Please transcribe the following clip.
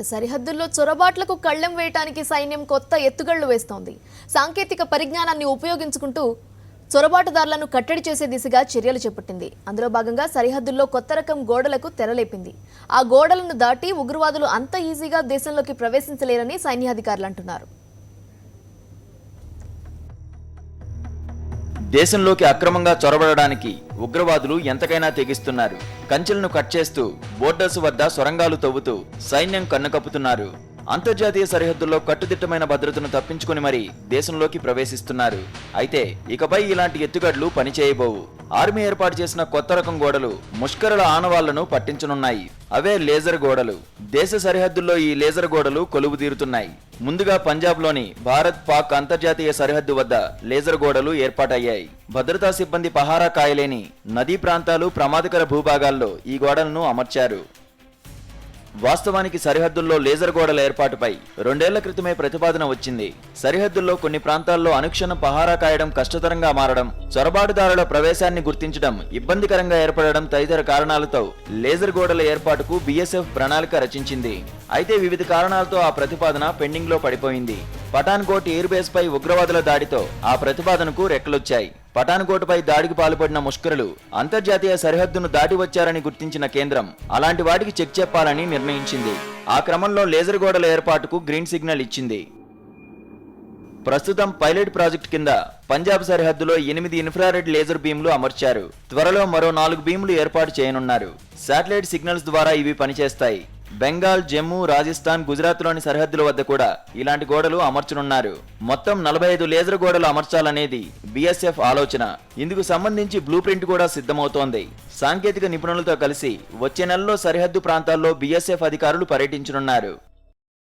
సరిహద్దుల్లో చొరబాట్లకు కళ్లెం వేయడానికి సైన్యం కొత్త ఎత్తుగళ్లు వేస్తోంది. సాంకేతిక పరిజ్ఞానాన్ని ఉపయోగించుకుంటూ చొరబాటుదారులను కట్టడి చేసే దిశగా చర్యలు చేపట్టింది. అందులో భాగంగా సరిహద్దుల్లో కొత్త రకం గోడలకు తెరలేపింది. ఆ గోడలను దాటి ఉగ్రవాదులు అంత ఈజీగా దేశంలోకి ప్రవేశించలేరని సైన్యాధికారులు అంటున్నారు. దేశంలోకి అక్రమంగా చొరబడడానికి ఉగ్రవాదులు ఎంతకైనా తెగిస్తున్నారు. కంచెలను కట్ చేస్తూ బోర్డర్స్ వద్ద సొరంగాలు తవ్వుతూ సైన్యం కన్నుకప్పుతున్నారు. అంతర్జాతీయ సరిహద్దుల్లో కట్టుదిట్టమైన భద్రతను తప్పించుకుని మరీ దేశంలోకి ప్రవేశిస్తున్నారు. అయితే ఇకపై ఇలాంటి ఎత్తుగడ్లు పనిచేయబోవు. ఆర్మీ ఏర్పాటు చేసిన కొత్త రకం గోడలు ముష్కరుల ఆనవాళ్లను పట్టించనున్నాయి. అవే లేజర్ గోడలు. దేశ సరిహద్దుల్లో ఈ లేజర్ గోడలు కొలువు తీరుతున్నాయి. ముందుగా పంజాబ్లోని భారత్ పాక్ అంతర్జాతీయ సరిహద్దు వద్ద లేజర్ గోడలు ఏర్పాటయ్యాయి. భద్రతా సిబ్బంది పహారా కాయలేని నదీ ప్రాంతాలు, ప్రమాదకర భూభాగాల్లో ఈ గోడలను అమర్చారు. వాస్తవానికి సరిహద్దుల్లో లేజర్ గోడల ఏర్పాటుపై 2 ఏళ్ల క్రితమే ప్రతిపాదన వచ్చింది. సరిహద్దుల్లో కొన్ని ప్రాంతాల్లో అనుక్షణం పహారా కాయడం కష్టతరంగా మారడం, చొరబాటుదారుల ప్రవేశాన్ని గుర్తించడం ఇబ్బందికరంగా ఏర్పడడం తదితర కారణాలతో లేజర్ గోడల ఏర్పాటుకు బీఎస్ఎఫ్ ప్రణాళిక రచించింది. అయితే వివిధ కారణాలతో ఆ ప్రతిపాదన పెండింగ్ లో పడిపోయింది. పఠాన్కోట్ ఎయిర్ బేస్ పై ఉగ్రవాదుల దాడితో ఆ ప్రతిపాదనకు రెక్కలొచ్చాయి. పఠాన్కోట్పై దాడికి పాల్పడిన ముష్కరులు అంతర్జాతీయ సరిహద్దును దాటి వచ్చారని గుర్తించిన కేంద్రం అలాంటి వాటికి చెక్ చెప్పాలని నిర్ణయించింది. ఆ క్రమంలో లేజర్ గోడల ఏర్పాటుకు గ్రీన్ సిగ్నల్ ఇచ్చింది. ప్రస్తుతం పైలట్ ప్రాజెక్ట్ కింద పంజాబ్ సరిహద్దులో 8 ఇన్ఫ్రారెడ్ లేజర్ బీమ్లు అమర్చారు. త్వరలో మరో 4 బీమ్లు ఏర్పాటు చేయనున్నారు. శాటిలైట్ సిగ్నల్స్ ద్వారా ఇవి పనిచేస్తాయి. బెంగాల్, జమ్మూ, రాజస్థాన్, గుజరాత్లోని సరిహద్దుల వద్ద కూడా ఇలాంటి గోడలు అమర్చనున్నారు. మొత్తం 45 లేజర్ గోడలు అమర్చాలనేది బీఎస్ఎఫ్ ఆలోచన. ఇందుకు సంబంధించి బ్లూ ప్రింట్ కూడా సిద్ధమవుతోంది. సాంకేతిక నిపుణులతో కలిసి వచ్చే నెలలో సరిహద్దు ప్రాంతాల్లో బీఎస్ఎఫ్ అధికారులు పర్యటించనున్నారు.